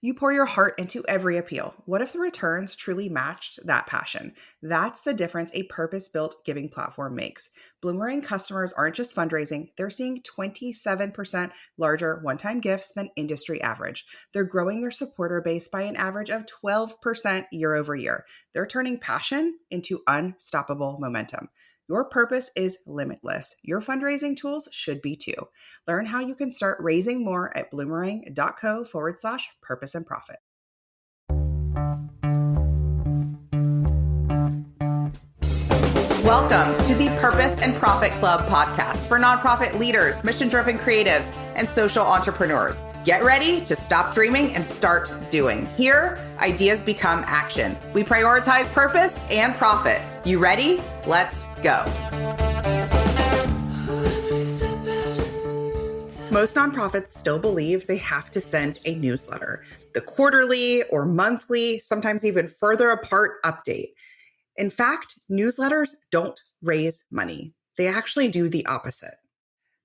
You pour your heart into every appeal. What if the returns truly matched that passion? That's the difference a purpose-built giving platform makes. Bloomerang customers aren't just fundraising, they're seeing 27% larger one-time gifts than industry average. They're growing their supporter base by an average of 12% year over year. They're turning passion into unstoppable momentum. Your purpose is limitless. Your fundraising tools should be too. Learn how you can start raising more at bloomerang.co/purpose and profit. Welcome to the Purpose and Profit Club podcast for nonprofit leaders, mission-driven creatives, and social entrepreneurs. Get ready to stop dreaming and start doing. Here, ideas become action. We prioritize purpose and profit. You ready? Let's go. Most nonprofits still believe they have to send a newsletter, the quarterly or monthly, sometimes even further apart update. In fact, newsletters don't raise money. They actually do the opposite.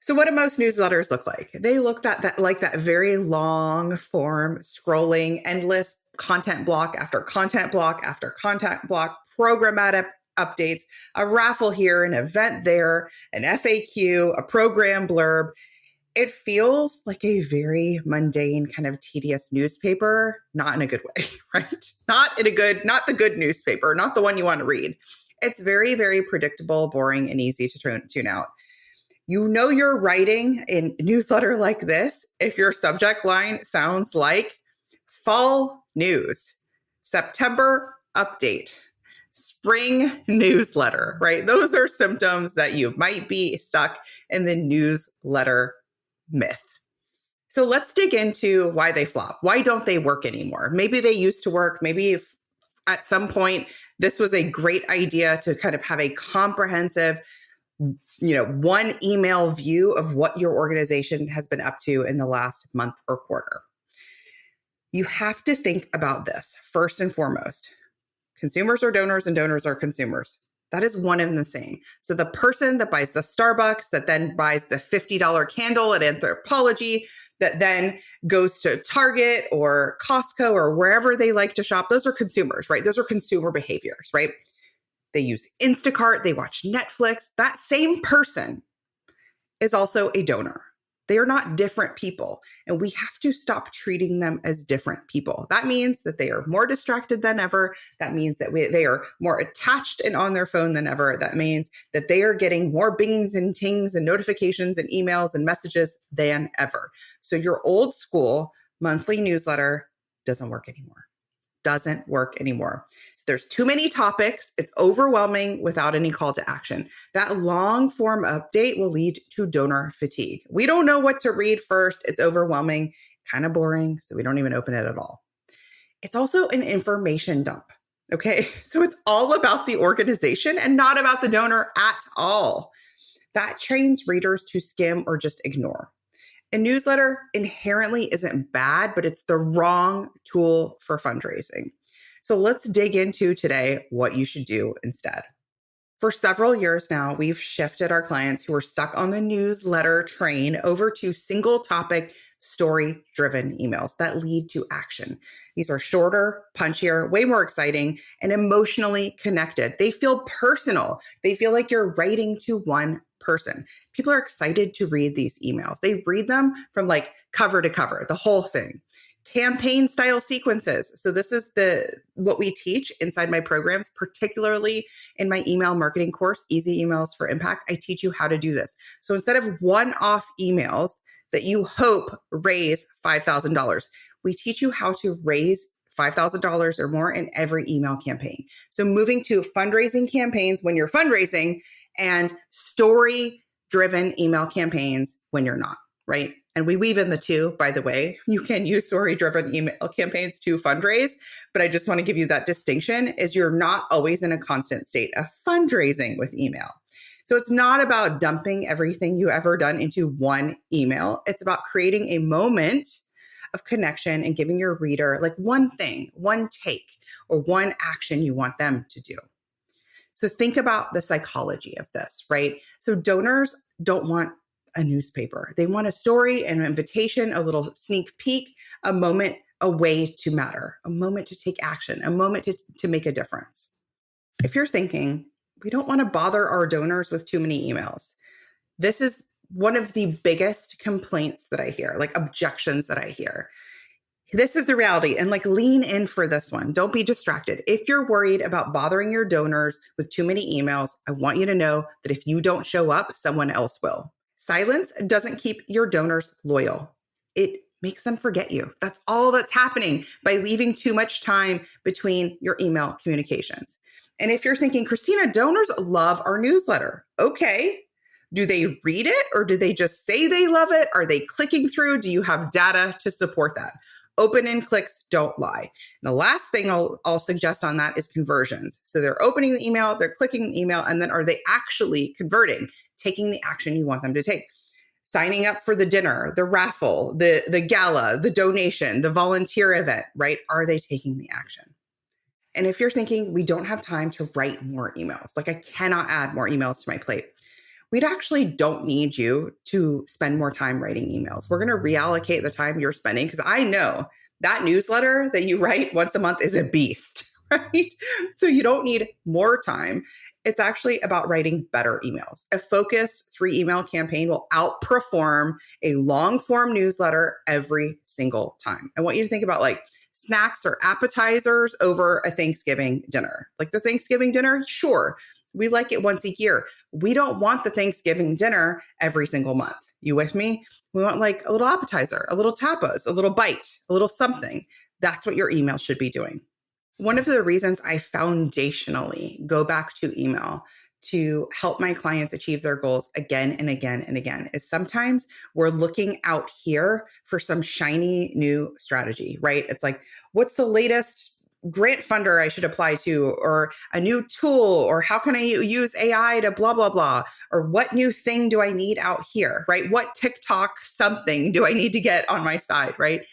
So what do most newsletters look like? They look like that very long form, scrolling, endless content block after content block after content block, programmatic updates, a raffle here, an event there, an FAQ, a program blurb. It feels like a very mundane, kind of tedious newspaper, not in a good way, right? Not the good newspaper, not the one you want to read. It's very, very predictable, boring, and easy to tune out. You know you're writing a newsletter like this if your subject line sounds like fall news, September update, spring newsletter, right? Those are symptoms that you might be stuck in the newsletter myth. So let's dig into why they flop. Why don't they work anymore? Maybe they used to work. Maybe if at some point this was a great idea to kind of have a comprehensive, one email view of what your organization has been up to in the last month or quarter. You have to think about this first and foremost. Consumers are donors and donors are consumers. That is one and the same. So the person that buys the Starbucks, that then buys the $50 candle at Anthropologie, that then goes to Target or Costco or wherever they like to shop, those are consumers, right? Those are consumer behaviors, right? They use Instacart, they watch Netflix. That same person is also a donor. They are not different people, and we have to stop treating them as different people. That means that they are more distracted than ever. That means that they are more attached and on their phone than ever. That means that they are getting more bings and tings and notifications and emails and messages than ever. So your old school monthly newsletter doesn't work anymore. Doesn't work anymore. So there's too many topics. It's overwhelming without any call to action. That long form update will lead to donor fatigue. We don't know what to read first. It's overwhelming, kind of boring, so we don't even open it at all. It's also an information dump. Okay, so it's all about the organization and not about the donor at all. That trains readers to skim or just ignore. A newsletter inherently isn't bad, but it's the wrong tool for fundraising. So let's dig into today what you should do instead. For several years now, we've shifted our clients who are stuck on the newsletter train over to single topic, story-driven emails that lead to action. These are shorter, punchier, way more exciting, and emotionally connected. They feel personal. They feel like you're writing to one person. People are excited to read these emails. They read them from like cover to cover, the whole thing. Campaign style sequences. So this is what we teach inside my programs, particularly in my email marketing course, Easy Emails for Impact. I teach you how to do this. So instead of one-off emails that you hope raise $5,000, we teach you how to raise $5,000 or more in every email campaign. So moving to fundraising campaigns when you're fundraising and story-driven email campaigns when you're not, right? And we weave in the two, by the way. You can use story-driven email campaigns to fundraise, but I just want to give you that distinction is you're not always in a constant state of fundraising with email. So it's not about dumping everything you ever done into one email. It's about creating a moment of connection and giving your reader like one thing, one take, or one action you want them to do. So think about the psychology of this, right? So donors don't want a newspaper. They want a story, an invitation, a little sneak peek, a moment a way to matter, a moment to take action, a moment to make a difference. If you're thinking, we don't want to bother our donors with too many emails, this is one of the biggest complaints that I hear, like objections that I hear. This is the reality, and like lean in for this one. Don't be distracted. If you're worried about bothering your donors with too many emails, I want you to know that if you don't show up, someone else will. Silence doesn't keep your donors loyal. It makes them forget you. That's all that's happening by leaving too much time between your email communications. And if you're thinking, Christina, donors love our newsletter. Okay. Do they read it or do they just say they love it? Are they clicking through? Do you have data to support that? Open-end clicks don't lie. And the last thing I'll suggest on that is conversions. So they're opening the email, they're clicking the email, and then are they actually converting, taking the action you want them to take? Signing up for the dinner, the raffle, the gala, the donation, the volunteer event, right? Are they taking the action? And if you're thinking, we don't have time to write more emails, like I cannot add more emails to my plate, we actually don't need you to spend more time writing emails. We're going to reallocate the time you're spending because I know that newsletter that you write once a month is a beast, right? So you don't need more time. It's actually about writing better emails. A focused 3-email campaign will outperform a long form newsletter every single time. I want you to think about like snacks or appetizers over a Thanksgiving dinner. Like the Thanksgiving dinner, sure, we like it once a year. We don't want the Thanksgiving dinner every single month. You with me? We want like a little appetizer, a little tapas, a little bite, a little something. That's what your email should be doing. One of the reasons I foundationally go back to email to help my clients achieve their goals again and again and again is sometimes we're looking out here for some shiny new strategy, right? It's like, what's the latest grant funder I should apply to, or a new tool, or how can I use AI to blah, blah, blah, or what new thing do I need out here, right? What TikTok something do I need to get on my side, right?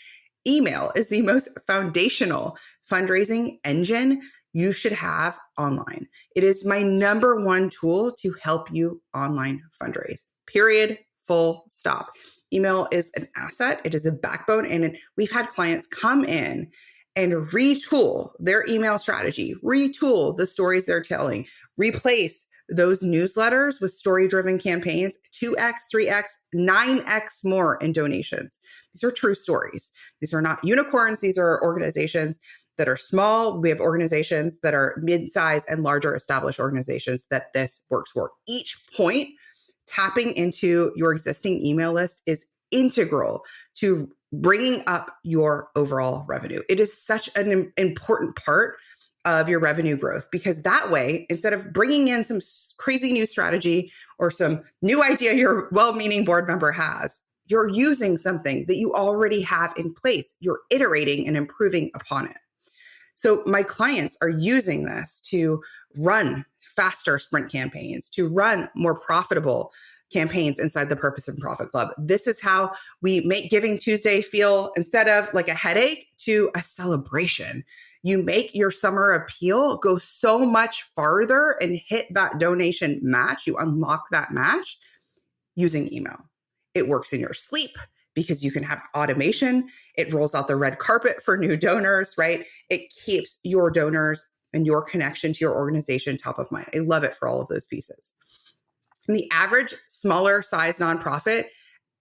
Email is the most foundational fundraising engine you should have online. It is my number one tool to help you online fundraise, period, full stop. Email is an asset. It is a backbone. And we've had clients come in and retool their email strategy, retool the stories they're telling, replace those newsletters with story-driven campaigns, 2x, 3x, 9x more in donations. These are true stories. These are not unicorns. These are organizations that are small. We have organizations that are mid-size and larger established organizations that this works for. Each point, tapping into your existing email list is integral to bringing up your overall revenue. It is such an important part of your revenue growth because that way, instead of bringing in some crazy new strategy or some new idea your well-meaning board member has, you're using something that you already have in place. You're iterating and improving upon it. So my clients are using this to run faster sprint campaigns, to run more profitable campaigns inside the Purpose and Profit Club. This is how we make Giving Tuesday feel, instead of like a headache, to a celebration. You make your summer appeal go so much farther and hit that donation match. You unlock that match using email. It works in your sleep because you can have automation. It rolls out the red carpet for new donors, right? It keeps your donors and your connection to your organization top of mind. I love it for all of those pieces. And the average smaller size nonprofit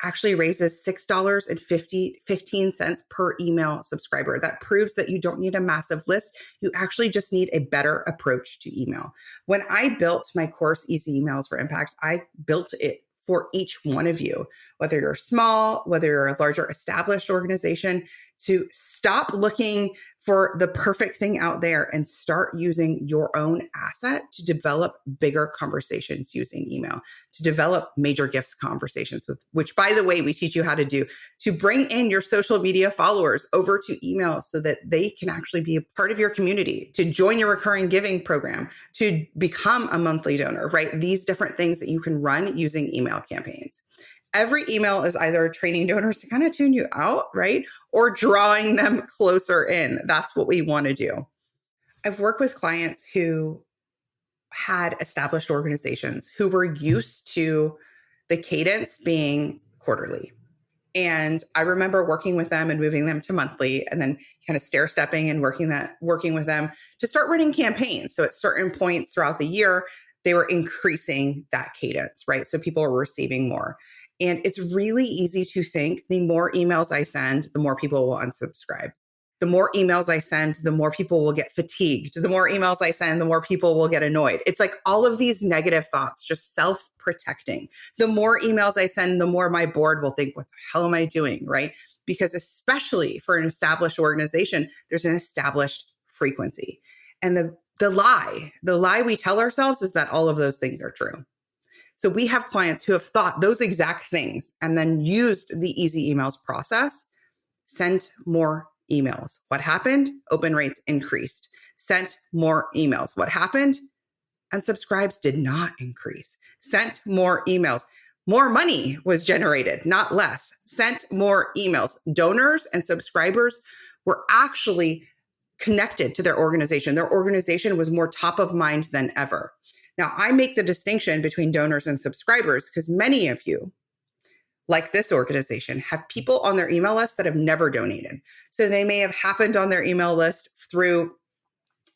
actually raises $6.15 per email subscriber. That proves that you don't need a massive list. You actually just need a better approach to email. When I built my course, Easy Emails for Impact, I built it for each one of you, whether you're small, whether you're a larger established organization, to stop looking for the perfect thing out there and start using your own asset to develop bigger conversations using email, to develop major gifts conversations, with which, by the way, we teach you how to do, to bring in your social media followers over to email so that they can actually be a part of your community, to join your recurring giving program, to become a monthly donor, right? These different things that you can run using email campaigns. Every email is either training donors to kind of tune you out, right? Or drawing them closer in. That's what we want to do. I've worked with clients who had established organizations who were used to the cadence being quarterly. And I remember working with them and moving them to monthly, and then kind of stair-stepping and working with them to start running campaigns. So at certain points throughout the year, they were increasing that cadence, right? So people were receiving more. And it's really easy to think the more emails I send, the more people will unsubscribe. The more emails I send, the more people will get fatigued. The more emails I send, the more people will get annoyed. It's like all of these negative thoughts, just self-protecting. The more emails I send, the more my board will think, what the hell am I doing, right? Because especially for an established organization, there's an established frequency. And the lie we tell ourselves is that all of those things are true. So we have clients who have thought those exact things and then used the easy emails process, sent more emails. What happened? Open rates increased. Sent more emails. What happened? Unsubscribes did not increase. Sent more emails. More money was generated, not less. Sent more emails. Donors and subscribers were actually connected to their organization. Their organization was more top of mind than ever. Now, I make the distinction between donors and subscribers because many of you, like this organization, have people on their email list that have never donated. So they may have happened on their email list through,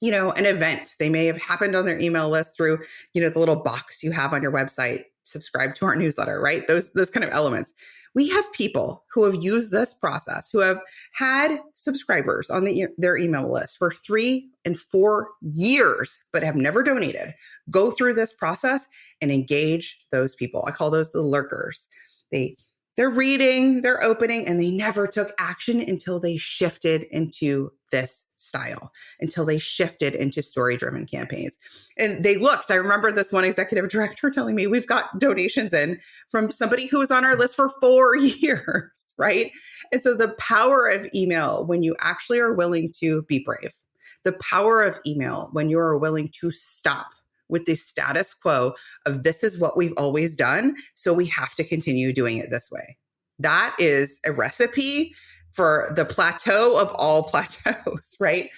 an event. They may have happened on their email list through, the little box you have on your website, subscribe to our newsletter, right? Those kind of elements. We have people who have used this process, who have had subscribers on their email list for 3 and 4 years, but have never donated. Go through this process and engage those people. I call those the lurkers. They're reading, they're opening, and they never took action until they shifted into this style, until they shifted into story-driven campaigns. And they looked. I remember this one executive director telling me, we've got donations in from somebody who was on our list for 4 years, right? And so the power of email, when you actually are willing to be brave, the power of email, when you are willing to stop with the status quo of this is what we've always done, so we have to continue doing it this way. That is a recipe for the plateau of all plateaus, right?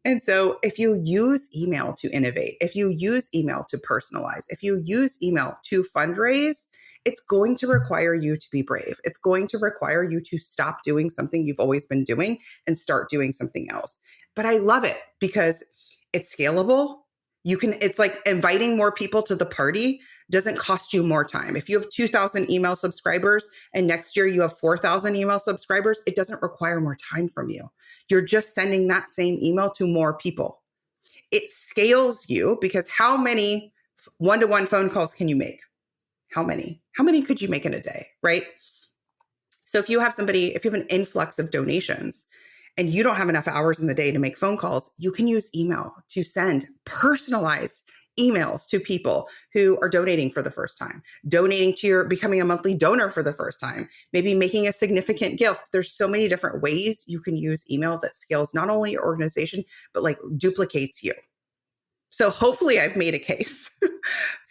And so if you use email to innovate, if you use email to personalize, if you use email to fundraise, it's going to require you to be brave. It's going to require you to stop doing something you've always been doing and start doing something else. But I love it because it's scalable. It's like inviting more people to the party doesn't cost you more time. If you have 2,000 email subscribers and next year you have 4,000 email subscribers, it doesn't require more time from you. You're just sending that same email to more people. It scales you because how many one-to-one phone calls can you make? How many? How many could you make in a day, right? So if you have an influx of donations, and you don't have enough hours in the day to make phone calls, you can use email to send personalized emails to people who are donating for the first time, becoming a monthly donor for the first time, maybe making a significant gift. There's so many different ways you can use email that scales not only your organization, but like duplicates you. So hopefully I've made a case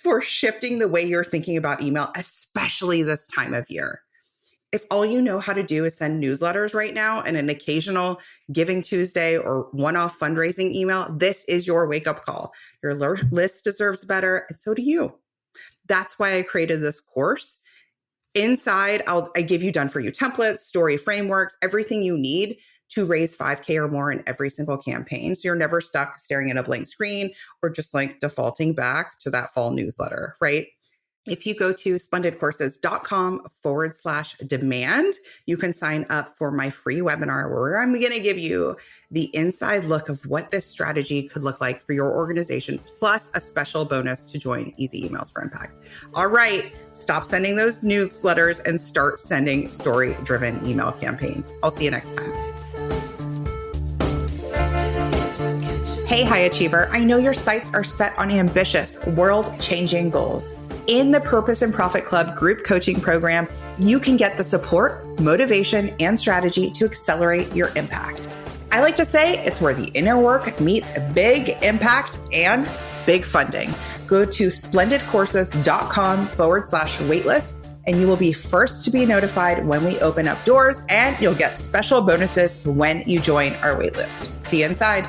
for shifting the way you're thinking about email, especially this time of year. If all you know how to do is send newsletters right now and an occasional Giving Tuesday or one-off fundraising email, this is your wake-up call. Your list deserves better, and so do you. That's why I created this course. Inside, I give you done-for-you templates, story frameworks, everything you need to raise 5K or more in every single campaign. So you're never stuck staring at a blank screen or just like defaulting back to that fall newsletter, right? If you go to splendidcourses.com/demand, you can sign up for my free webinar where I'm going to give you the inside look of what this strategy could look like for your organization, plus a special bonus to join Easy Emails for Impact. All right, stop sending those newsletters and start sending story-driven email campaigns. I'll see you next time. Hey, high achiever. I know your sights are set on ambitious, world-changing goals. In the Purpose and Profit Club group coaching program, you can get the support, motivation, and strategy to accelerate your impact. I like to say it's where the inner work meets big impact and big funding. Go to splendidcourses.com/waitlist, and you will be first to be notified when we open up doors, and you'll get special bonuses when you join our waitlist. See you inside.